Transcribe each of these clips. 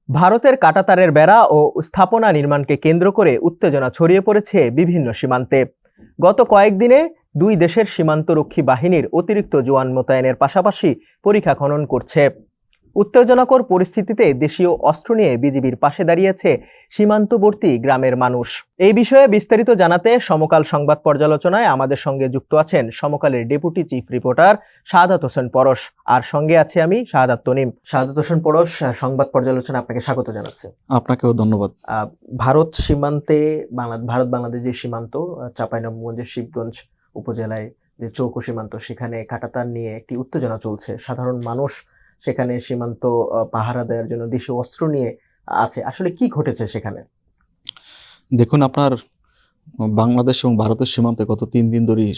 ভারতের কাঁটাতারের বেড়া ও স্থাপনা নির্মাণকে কেন্দ্র করে উত্তেজনা ছড়িয়ে পড়েছে বিভিন্ন সীমান্তে। গত কয়েকদিনে দুই দেশের সীমান্তরক্ষী বাহিনীর অতিরিক্ত জওয়ান মোতায়েনের পাশাপাশি পরিখা খনন করছে। উত্তেজনাকর পরিস্থিতিতে দেশীয় অস্ত্র নিয়ে বিজিবির পাশে দাঁড়িয়েছে সীমান্তবর্তী গ্রামের মানুষ। এই বিষয়ে বিস্তারিত জানাতে সমকাল সংবাদ পর্যালোচনায় আমাদের সঙ্গে যুক্ত আছেন সমকালের deputy chief reporter Shahadat Hossain পরশ, আর সঙ্গে আছে আমি শাহাদাত তনিম। শাহাদাত হোসেন পরশ, সংবাদ পর্যালোচনা আপনাকে স্বাগত জানাচ্ছে। আপনাকেও ধন্যবাদ। ভারত সীমান্তে ভারত বাংলাদেশ যে সীমান্ত, চাঁপাইনবাবগঞ্জের শিবগঞ্জ উপজেলায় যে চৌকো সীমান্ত, সেখানে কাঁটাতার নিয়ে একটি উত্তেজনা চলছে। সাধারণ মানুষ সেখানে সীমান্ত পাহারা দেওয়ার জন্য দেশীয় অস্ত্র নিয়ে আছে। আসলে কি ঘটেছে সেখানে? দেখুন, আপনার বাংলাদেশ এবং ভারতের সীমান্তে গত 3 দিন ধরেই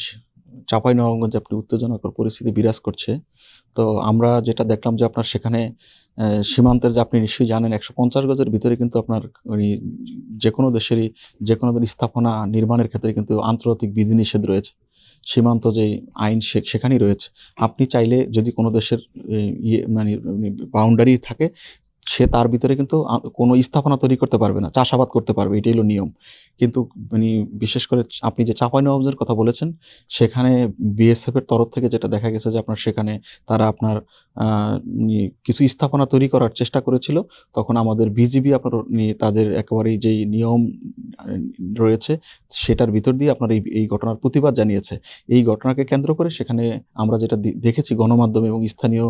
চাঁপাইনবাবগঞ্জে আপনি উত্তেজনাকর পরিস্থিতি বিরাজ করছে। তো আমরা যেটা দেখলাম যে আপনার সেখানে সীমান্তের, যে আপনি নিশ্চয়ই জানেন, 150 গজের ভিতরে কিন্তু আপনার যে কোনো দেশেরই যে কোনো স্থাপনা নির্মাণের ক্ষেত্রে কিন্তু আন্তর্জাতিক বিধিনিষেধ রয়েছে। সীমান্ত যে আইন সেখানেই রয়েছে। আপনি চাইলে যদি কোনো দেশের বাউন্ডারি থাকে, সে তার ভিতরে কিন্তু কোনো স্থাপনা তৈরি করতে পারবে না, চাষাবাদ করতে পারবে, এটাই হলো নিয়ম। কিন্তু বিশেষ করে আপনি যে চাঁপাইনবাবগঞ্জের কথা বলেছেন, সেখানে বিএসএফের তরফ থেকে যেটা দেখা গেছে যে আপনার সেখানে তারা আপনার কিছু স্থাপনা তৈরি করার চেষ্টা করেছিল। তখন আমাদের বিজিবি আপনার তাদের একেবারেই যেই নিয়ম রয়েছে সেটার ভিতর দিয়ে আপনার এই ঘটনার প্রতিবাদ জানিয়েছে। এই ঘটনাকে কেন্দ্র করে সেখানে আমরা যেটা দেখেছি গণমাধ্যমে এবং স্থানীয়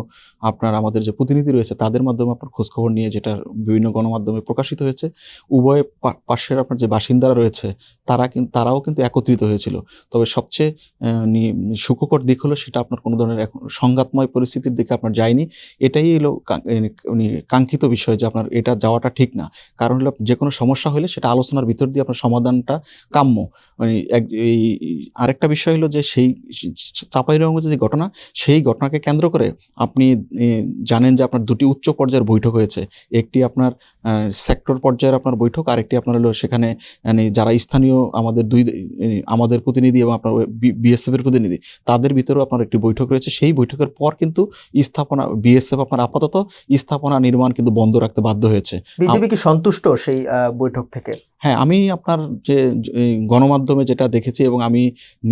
আপনার আমাদের যে প্রতিনিধি রয়েছে তাদের মাধ্যমে আপনার খোঁজখবর নিয়ে যেটা বিভিন্ন গণমাধ্যমে প্রকাশিত হয়েছে, উভয় পাশের আপনার যে বাসিন্দারা রয়েছে তারাও কিন্তু একত্রিত হয়েছিল। তবে সবচেয়ে সুখকর দিক হলো সেটা আপনার কোনো ধরনের সংঘাতময় পরিস্থিতির দিকে আপনার যায়নি। এটাই হলো কাঙ্ক্ষিত বিষয়, যে আপনার এটা যাওয়াটা ঠিক না। কারণ হলো যে কোনো সমস্যা হলে সেটা আলোচনার ভিতর দিয়ে আপনার সমাধানটা কাম্য। এই আরেকটা বিষয় হলো যে সেই চাঁপাইনবাবগঞ্জের যে ঘটনা, সেই ঘটনাকে কেন্দ্র করে আপনি জানেন যে আপনার 2টি উচ্চ পর্যায়ের বৈঠক হয়েছে। একটি আপনার সেক্টর পর্যায়ের আপনার বৈঠক, আরেকটি আপনার হলো সেখানে যারা স্থানীয় আমাদের প্রতিনিধি এবং আপনার বিএসএফের প্রতিনিধি তাদের ভিতরেও আপনার একটি বৈঠক রয়েছে। সেই বৈঠকের পর কিন্তু বিএসএফ আপনার আপাতত স্থাপনা নির্মাণ কিন্তু বন্ধ রাখতে বাধ্য হয়েছে। বিজেপি কি সন্তুষ্ট সেই বৈঠক থেকে? হ্যাঁ, আমি আপনার যে গণমাধ্যমে যেটা দেখেছি এবং আমি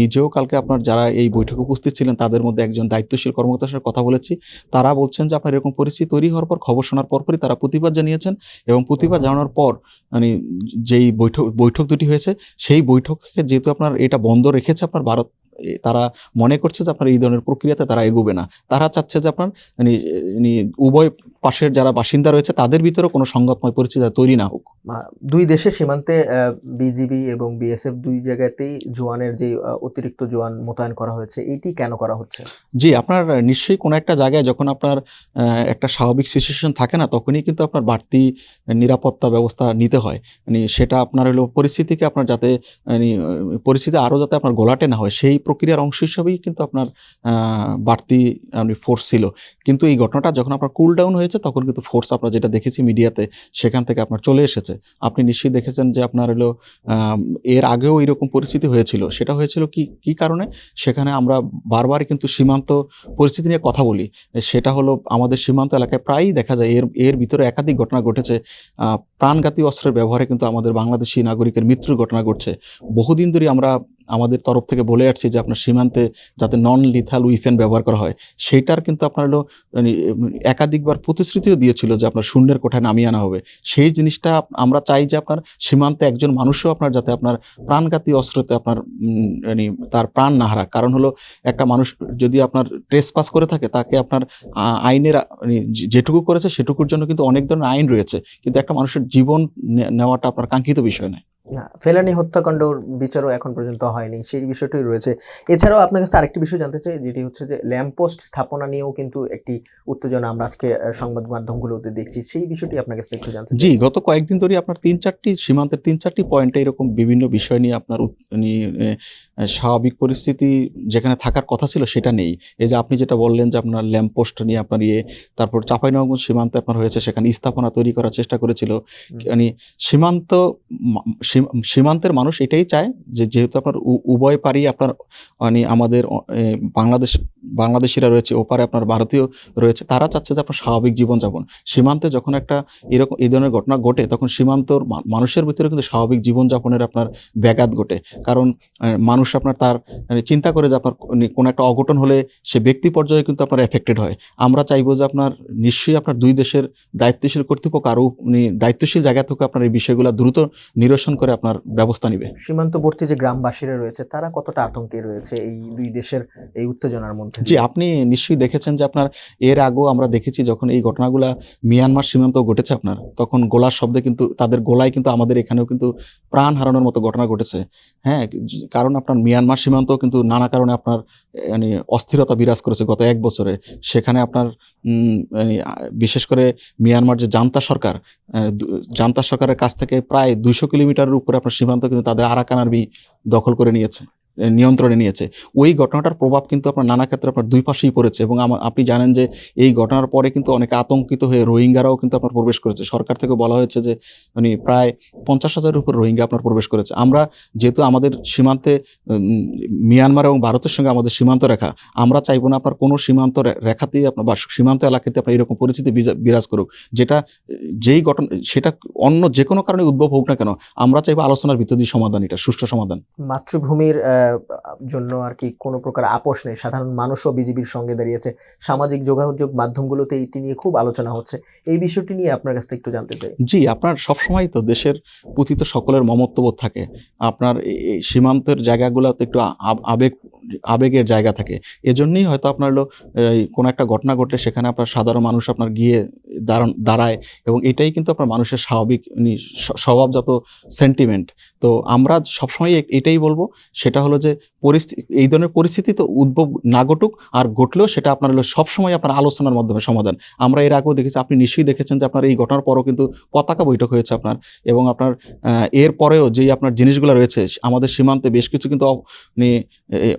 নিজেও কালকে আপনার যারা এই বৈঠকে উপস্থিত ছিলেন তাদের মধ্যে একজন দায়িত্বশীল কর্মকর্তার সাথে কথা বলেছি। তারা বলছেন যে আপনার এরকম পরিস্থিতি তৈরি হওয়ার পর, খবর শোনার পরপরই তারা প্রতিবাদ জানিয়েছেন এবং প্রতিবাদ জানানোর পর যেই বৈঠক দুটি হয়েছে, সেই বৈঠক থেকে যেহেতু আপনার এটা বন্ধ রেখেছে আপনার ভারত, তারা মনে করছে যে আপনার এই ধরনের প্রক্রিয়াতে তারা এগোবে না। তারা চাচ্ছে যে আপনার উভয় পাশের যারা বাসিন্দা রয়েছে তাদের ভিতরে কোনো সংঘাতময় পরিস্থিতি তৈরি না হোক। দুই দেশের সীমান্তে বিজিবি এবং বিএসএফ দুই জায়গাতেই জওয়ানের যে অতিরিক্ত জওয়ান মোতায়েন করা হয়েছে, এইটি কেন করা হচ্ছে? জি, আপনার নিশ্চয়ই কোনো একটা জায়গায় যখন আপনার একটা স্বাভাবিক সিচুয়েশন থাকে না, তখনই কিন্তু আপনার বাড়তি নিরাপত্তা ব্যবস্থা নিতে হয়। সেটা আপনার হলো পরিস্থিতিকে আপনার যাতে পরিস্থিতি আরও যাতে আপনার গোলাটে না হয়, সেই প্রক্রিয়ার অংশ হিসাবেই কিন্তু আপনার বাড়তি ফোর্স ছিল। কিন্তু এই ঘটনাটা যখন আপনার কুল ডাউন হয়েছে, তখন কিন্তু ফোর্স আপনার যেটা দেখেছি মিডিয়াতে, সেখান থেকে আপনার চলে এসেছে। আপনি নিশ্চয়ই দেখেছেন যে আপনার হলো এর আগেও এরকম পরিস্থিতি হয়েছিল। সেটা হয়েছিল কি কারণে? সেখানে আমরা বারবার কিন্তু সীমান্ত পরিস্থিতি নিয়ে কথা বলি। সেটা হলো আমাদের সীমান্ত এলাকায় প্রায়ই দেখা যায় এর ভিতরে একাধিক ঘটনা ঘটেছে। প্রাণঘাতী অস্ত্রের ব্যবহারে কিন্তু আমাদের বাংলাদেশি নাগরিকের মৃত্যুর ঘটনা ঘটছে। বহুদিন ধরে আমরা আমাদের তরফ থেকে বলে আসছি যে আপনার সীমান্তে যাতে নন লিথাল উইপেন ব্যবহার করা হয়, সেইটার কিন্তু আপনার হলো একাধিকবার প্রতিশ্রুতিও দিয়েছিল যে আপনার শূন্যের কোঠায় নামিয়ে আনা হবে। সেই জিনিসটা আমরা চাই যে আপনার সীমান্তে একজন মানুষও আপনার যাতে আপনার প্রাণঘাতী অস্ত্রতে আপনার তার প্রাণ না হারাক। কারণ হলো একটা মানুষ যদি আপনার ট্রেসপাস করে থাকে, তাকে আপনার আইনের যেটুকু করেছে সেটুকুর জন্য কিন্তু অনেক ধরনের আইন রয়েছে, কিন্তু একটা মানুষের জীবন নেওয়াটা আপনার কাঙ্ক্ষিত বিষয় নয়। ফেলানি হত্যাকাণ্ডর বিচারও এখন পর্যন্ত হয়নি, সেই বিষয়টাই রয়েছে। এছাড়াও আপনার কাছে আরেকটি বিষয় জানতে চাই, যেটি হচ্ছে যে ল্যাম্পপোস্ট স্থাপনা নিয়েও কিন্তু একটি উত্তেজনা আমরা আজকে সংবাদ মাধ্যমগুলোতে দেখছি। সেই বিষয়টি আপনার কাছে একটু জানতে চাই। জি, গত কয়েকদিন ধরে আপনার সীমান্তের 3-4টি পয়েন্টে এরকম বিভিন্ন বিষয় নিয়ে আপনার স্বাভাবিক পরিস্থিতি যেখানে থাকার কথা ছিল সেটা নেই। এই যে আপনি যেটা বললেন যে আপনার ল্যাম্পপোস্ট নিয়ে আপনার তারপর চাঁপাইনবাবগঞ্জ সীমান্তে আপনার হয়েছে, সেখানে স্থাপনা তৈরি করার চেষ্টা করেছিল। সীমান্তের মানুষ এটাই চায় যে যেহেতু আপনার উভয় পারই আপনার মানে আমাদের বাংলাদেশিরা রয়েছে, ওপারে আপনার ভারতীয় রয়েছে, তারা চাচ্ছে যে আপনার স্বাভাবিক জীবনযাপন। সীমান্তে যখন একটা এই ধরনের ঘটনা ঘটে তখন সীমান্তর মানুষের ভিতরে কিন্তু স্বাভাবিক জীবনযাপনের আপনার ব্যাঘাত ঘটে। কারণ মানুষ আপনার তার চিন্তা করে যে আপনার কোনো একটা অঘটন হলে সে ব্যক্তি পর্যায়ে কিন্তু আপনার এফেক্টেড হয়। আমরা চাইবো যে আপনার নিশ্চয়ই আপনার দুই দেশের দায়িত্বশীল কর্তৃপক্ষ আরও দায়িত্বশীল জায়গা থেকে আপনার এই বিষয়গুলো দ্রুত নিরসন করে আপনার ব্যবস্থা নেবে। সীমান্তবর্তী যে গ্রামবাসীরা রয়েছে তারা কতটা আতঙ্কে রয়েছে এই দুই দেশের এই উত্তেজনার মধ্যে? জি, আপনি নিশ্চয়ই দেখেছেন যে আপনার এর আগেও আমরা দেখেছি যখন এই ঘটনাগুলা মিয়ানমার সীমান্ত ঘটেছে আপনার, তখন গোলার শব্দে কিন্তু তাদের গোলায় কিন্তু আমাদের এখানেও কিন্তু প্রাণ হারানোর মতো ঘটনা ঘটেছে। হ্যাঁ, কারণ আপনার মিয়ানমার সীমান্ত কিন্তু নানা কারণে আপনার মানে অস্থিরতা বিরাজ করেছে গত 1 বছরে। সেখানে আপনার মানে বিশেষ করে মিয়ানমার যে জান্তা সরকারের কাছ থেকে প্রায় 200 কিলোমিটারের উপরে আপনার সীমান্ত কিন্তু তাদের আরাকান আর্মি দখল করে নিয়েছে, নিয়ন্ত্রণে নিয়েছে। ওই ঘটনাটার প্রভাব কিন্তু আপনার নানা ক্ষেত্রে আপনার দুই পাশেই পড়েছে এবং আপনি জানেন যে এই ঘটনার পরে কিন্তু অনেকে আতঙ্কিত হয়ে রোহিঙ্গারাও কিন্তু আপনার প্রবেশ করেছে। সরকার থেকে বলা হয়েছে যে মানে প্রায় 50,000-এর উপর রোহিঙ্গা আপনার প্রবেশ করেছে। আমরা যেহেতু আমাদের সীমান্তে মিয়ানমার এবং ভারতের সঙ্গে আমাদের সীমান্ত রেখা, আমরা চাইবো না আপনার কোনো সীমান্ত রেখাতেই আপনার বা সীমান্ত এলাকাতে আপনার এরকম পরিস্থিতি বিরাজ করুক, যেই ঘটনা সেটা অন্য যে কোনো কারণে উদ্ভব হোক না কেন, আমরা চাইবো আলোচনার ভিতর দিয়ে সমাধান, এটা সুষ্ঠু সমাধান। মাতৃভূমির জন্য আর কি কোনো প্রকার আপোষ নেই, সাধারণ মানুষও বিজিবির সঙ্গে দাঁড়িয়েছে, সামাজিক যোগাযোগ মাধ্যমগুলোতে এটি নিয়ে খুব আলোচনা হচ্ছে। এই বিষয়টি নিয়ে আপনার কাছ থেকে একটু জানতে চাই। জি, আপনার সবসময় তো দেশের প্রতি তো সকলের মমত্ববোধ থাকে। আপনার এই সীমান্তের জায়গাগুলোতে একটু আবেগের জায়গা থাকে। এজন্যই হয়তো আপনার কোনো একটা ঘটনা ঘটলে সেখানে আপনার সাধারণ মানুষ আপনার গিয়ে দাঁড়ায় এবং এটাই কিন্তু আপনার মানুষের স্বাভাবিক স্বভাবজাত সেন্টিমেন্ট। তো আমরা সবসময় এটাই বলবো, সেটা হলো যে এই ধরনের পরিস্থিতি তো উদ্ভব না ঘটুক, আর ঘটলেও সেটা আপনার সবসময় আপনার আলোচনার মাধ্যমে সমাধান। আমরা এর আগেও দেখেছি, আপনি নিশ্চয়ই দেখেছেন যে আপনার এই ঘটনার পরও কিন্তু পতাকা বৈঠক হয়েছে আপনার, এবং আপনার এর পরেও যেই আপনার জিনিসগুলো রয়েছে আমাদের সীমান্তে বেশ কিছু কিন্তু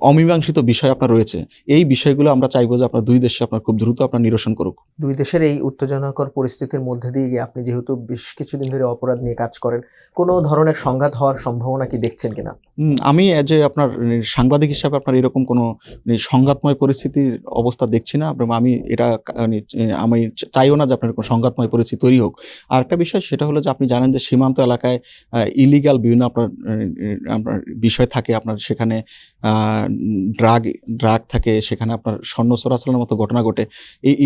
অমীমাংসিত বিষয় আপনার রয়েছে। এই বিষয়গুলো আমরা চাইবো যে আপনার দুই দেশে আপনার খুব দ্রুত আপনার নিরসন করুক। দুই দেশের এই উত্তেজনাকর পরিস্থিতির মধ্যে দিয়ে আপনি যেহেতু বেশ কিছুদিন ধরে অপরাধ নিয়ে কাজ করেন, কোনো ধরনের সংঘাত হওয়ার সম্ভাবনা কি দেখছেন কিনা? আমি যে আপনার সাংবাদিক হিসাবে আপনার এরকম কোনো সংঘাতময় পরিস্থিতির অবস্থা দেখছি না, এবং আমি আমি চাইও না যে আপনার কোনো সংঘাতময় পরিস্থিতি তৈরি হোক। আর একটা বিষয় সেটা হলো যে আপনি জানেন যে সীমান্ত এলাকায় ইলিগাল বিভিন্ন আপনার বিষয় থাকে, আপনার সেখানে ড্রাগ থাকে, সেখানে আপনার স্বর্ণ চোরাচালানের মতো ঘটনা ঘটে।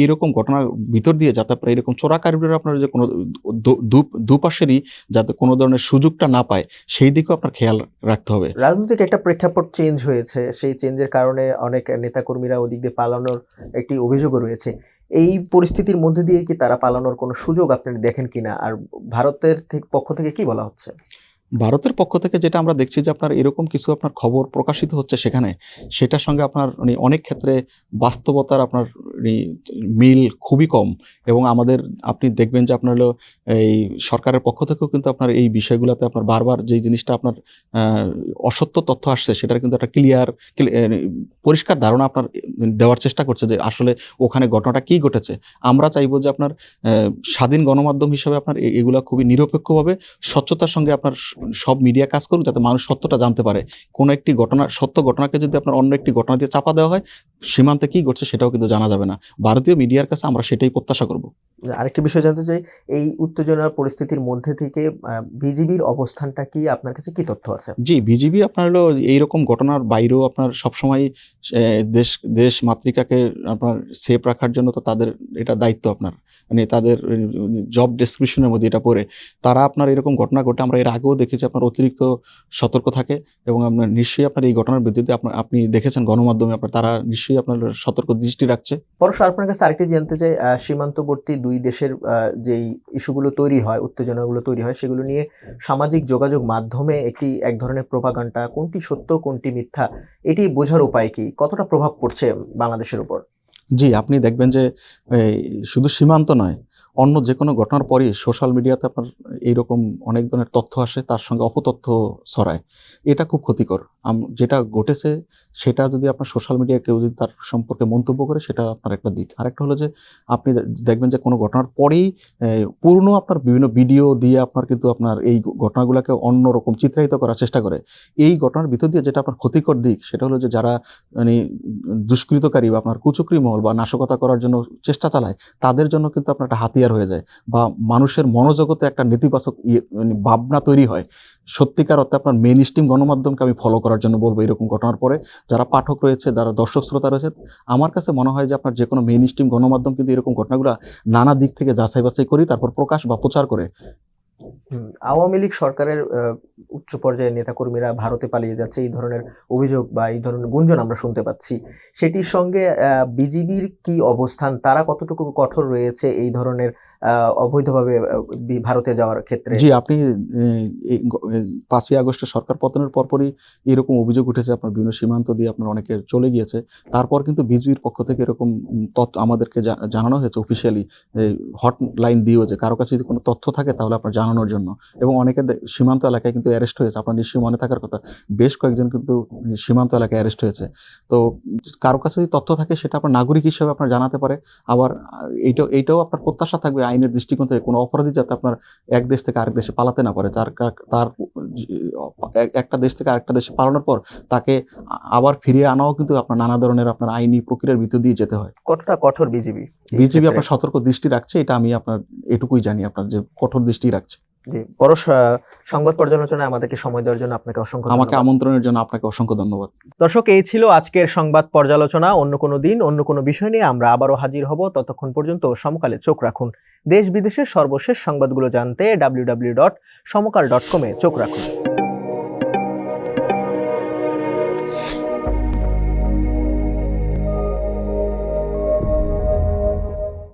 এইরকম ঘটনার ভিতর দিয়ে যাতে আপনার এরকম চোরাকারীরা আপনার যে কোনো দুপাশেরই যাতে কোনো ধরনের সুযোগটা না পায়, সেই দিকেও আপনার খেয়াল রাখতে হবে। রাজনৈতিক একটা প্রেক্ষাপট চেঞ্জ হয়েছে, সেই চেঞ্জের কারণে অনেক নেতাকর্মীরা ওদিক দিয়ে পালানোর একটি অভিযোগও রয়েছে। এই পরিস্থিতির মধ্যে দিয়ে কি তারা পালানোর কোনো সুযোগ আপনি দেখেন কিনা, আর ভারতের পক্ষ থেকে কি বলা হচ্ছে? ভারতের পক্ষ থেকে যেটা আমরা দেখছি যে আপনার এরকম কিছু আপনার খবর প্রকাশিত হচ্ছে সেখানে, সেটার সঙ্গে আপনার অনেক ক্ষেত্রে বাস্তবতার আপনার মিল খুবই কম। এবং আপনি দেখবেন যে আপনার এই সরকারের পক্ষ থেকেও কিন্তু আপনার এই বিষয়গুলোতে আপনার বারবার যেই জিনিসটা আপনার অসত্য তথ্য আসছে সেটার কিন্তু একটা পরিষ্কার ধারণা আপনার দেওয়ার চেষ্টা করছে যে আসলে ওখানে ঘটনাটা কী ঘটেছে। আমরা চাইবো যে আপনার স্বাধীন গণমাধ্যম হিসেবে আপনার এগুলো খুবই নিরপেক্ষভাবে স্বচ্ছতার সঙ্গে আপনার সব মিডিয়া কাজ করুক, যাতে মানুষ সত্যটা জানতে পারে। কোনো একটি সত্য ঘটনাকে যদি আপনার অন্য একটি ঘটনা দিয়ে চাপা দেওয়া হয়, সীমান্তে কি ঘটছে সেটাও কিন্তু জানা যাবে না। ভারতীয় মিডিয়ার কাছে আমরা সেটাই প্রত্যাশা করব। আরেকটি বিষয় জানতে চাই, এই উত্তেজনার পরিস্থিতির মধ্যে থেকে বিজিবির অবস্থানটা কি, আপনার কাছে কি তথ্য আছে? জি, বিজিবি আপনার এইরকম ঘটনার বাইরেও আপনার সবসময় দেশ মাতৃকাকে আপনার সেফ রাখার জন্য তো তাদের এটা দায়িত্ব, আপনার তাদের জব ডেসক্রিপশনের মধ্যে এটা পড়ে তারা আপনার এরকম ঘটনা ঘটে আমরা এর আগেও দেখেছি আপনার অতিরিক্ত সতর্ক থাকে, এবং আপনার নিশ্চয়ই আপনার এই ঘটনার ভিত্তিতে আপনি দেখেছেন গণমাধ্যমে তারা নিশ্চয়ই আপনার সতর্ক দৃষ্টি রাখছে। পরশু আপনার কাছে আরেকটি জানতে চাই, সীমান্তবর্তী দুই দেশের যেই ইস্যুগুলো তৈরি হয়, উত্তেজনাগুলো তৈরি হয়, সেগুলো নিয়ে সামাজিক যোগাযোগ মাধ্যমে এক ধরনের প্রোপাগান্ডা, কোনটি সত্য কোনটি মিথ্যা, এটি বোঝার উপায় কি, কতটা প্রভাব পড়ছে বাংলাদেশের উপর? জি, আপনি দেখবেন যে শুধু সীমান্ত নয়, অন্য যে কোনো ঘটনার পরই সোশ্যাল মিডিয়াতে আপনার এইরকম অনেক ধরনের তথ্য আসে, তার সঙ্গে অপতথ্য ছড়ায়। এটা খুব ক্ষতিকর। যেটা ঘটেছে সেটা যদি আপনার সোশ্যাল মিডিয়ায় কেউ যদি তার সম্পর্কে মন্তব্য করে, সেটা আপনার একটা দিক। আরেকটা হলো যে আপনি দেখবেন যে কোনো ঘটনার পরেই পুরনো আপনার বিভিন্ন ভিডিও দিয়ে আপনার কিন্তু আপনার এই ঘটনাগুলোকে অন্যরকম চিত্রায়িত করার চেষ্টা করে। এই ঘটনার ভিতর দিয়ে যেটা আপনার ক্ষতিকর দিক, সেটা হলো যে যারা মানে দুষ্কৃতকারী বা আপনার কুচক্রী মহল বা নাশকতা করার জন্য চেষ্টা চালায়, তাদের জন্য কিন্তু আপনার একটা হাতিয়ার হয়ে যায়, বা মানুষের মনোজগতে একটা নেতিবাচক ভাবনা তৈরি হয়। সত্যিকার অর্থে আপনার মেইন স্ট্রিম গণমাধ্যমকে আমি ফলো করার জন্য বলবো, এরকম ঘটনার পরে যারা পাঠক রয়েছে, যারা দর্শক শ্রোতা রয়েছে, আমার কাছে মনে হয় যে আপনার যে কোনো মেইন স্ট্রিম গণমাধ্যম কিন্তু এরকম ঘটনাগুলো নানা দিক থেকে যাচাই বাছাই করি তারপর প্রকাশ বা প্রচার করে। আওয়ামী লীগ সরকারের উচ্চ পর্যায়ের নেতাকর্মীরা ভারতে পালিয়ে যাচ্ছে, এই ধরনের অভিযোগ বা এই ধরনের গুঞ্জন আমরা শুনতে পাচ্ছি। সেটির সঙ্গে বিজিবির কি অবস্থান, তারা কতটুকু কঠোর রয়েছে এই ধরনের অবৈধভাবে ভারতে যাওয়ার ক্ষেত্রে? জি, আপনি 5ই আগস্টের সরকার পতনের পরপরই এরকম অভিযোগ উঠেছে, আপনার বিভিন্ন সীমান্ত দিয়ে আপনার অনেকে চলে গিয়েছে। তারপর কিন্তু বিজিবির পক্ষ থেকে এরকম তথ্য আমাদেরকে জানানো হয়েছে অফিসিয়ালি, হটলাইন দিয়েও, যে কারো কাছে যদি কোনো তথ্য থাকে তাহলে আপনার জানানোর জন্য। এবং অনেকে সীমান্ত এলাকায় কিন্তু অ্যারেস্ট হয়েছে, আপনার নিশ্চয়ই মনে থাকার কথা, বেশ কয়েকজন কিন্তু সীমান্ত এলাকায় অ্যারেস্ট হয়েছে। তো কারো কাছে যদি তথ্য থাকে সেটা আপনার নাগরিক হিসেবে আপনার জানাতে পারে। আবার এইটাও আপনার প্রত্যাশা থাকবে আইনের দৃষ্টিকোণ থেকে, কোনো অপরাধী যাতে আপনার এক দেশ থেকে আরেক দেশে পালাতে না পারে, তার একটা দেশ থেকে আরেকটা দেশে পালানোর পর তাকে আবার ফিরিয়ে আনাও কিন্তু আপনার নানা ধরনের আপনার আইনি প্রক্রিয়ার ভিতর দিয়ে যেতে হয়। কতটা কঠোর বিজিবি? বিজিবি আপনার সতর্ক দৃষ্টি রাখছে, এটা আমি আপনার এটুকুই জানি, আপনার যে কঠোর দৃষ্টি রাখছে। জি, বড় সংবাদ পর্যালোচনায় আমাদেরকে সময় দেওয়ার জন্য আপনাকে অসংখ্য আমাকে ধন্যবাদ। আমন্ত্রণের জন্য আপনাকে অসংখ্য ধন্যবাদ। দর্শক, এই ছিল আজকের সংবাদ পর্যালোচনা। অন্য কোনো দিন অন্য কোনো বিষয় নিয়ে আমরা আবারও হাজির হব। ততক্ষণ পর্যন্ত সমকালে চোখ রাখুন। দেশ বিদেশের সর্বশেষ সংবাদগুলো জানতে www.সমকাল.com চোখ রাখুন।